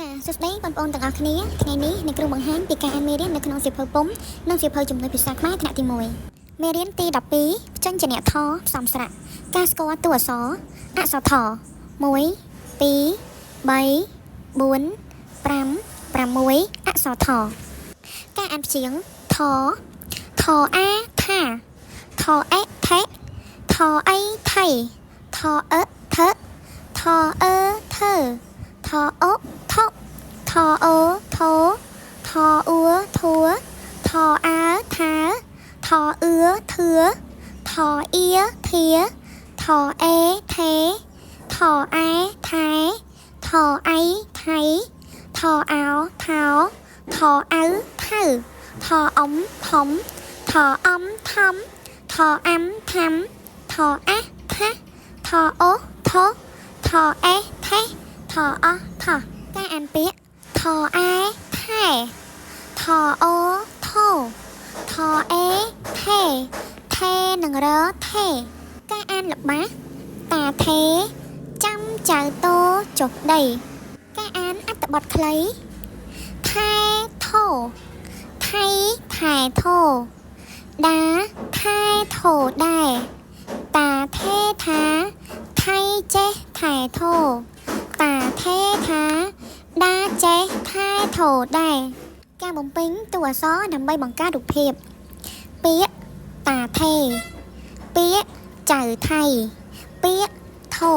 ចាសួស្តីបងប្អូនទាំងអស់គ្នាថ្ងៃនេះនៅគ្រូបង្ហាញពីការអានមេរៀននៅក្នុងសៀវភៅពុម្ពនិងសៀវភៅជំនួយភាសាខ្មែរថ្នាក់ទី1មេរៀនទី12ផ្ចិញ្ជនៈថផ្សំស្រៈការស្គាល់តួអក្សរអក្សរថ1 2 3 4 5 6អក្សរថការអានព្យាង្គថថអាថាថអេថេថអីថៃថអឺថើថអឺធ្វើថអូថោថអូថោថអ៊ូធัวថអាថាថអឺធឿថអ៊ីធាថអេថេថអែថែថអៃថៃថអោថោថអៅថៅថអំធំថអំធំថអាំថាំថអាថាថអូថោថអេថេថអថការអានពាក្យថអែថែថអូថោថអេថេថេនឹងរថេការអានល្បះតាថេចាំចៅតោចុះដីការអានអត្ថបទខ្លីថែថោថៃថែថោដាថែថោដែរតាថេថាថៃចេះថែថោតាថេថាដាចេះថែថោដែរការបំពេញតួអក្សរដើម្បីបង្កើតរូបភាពពាក្យតាថេពាក្យចៅថៃពាក្យថោ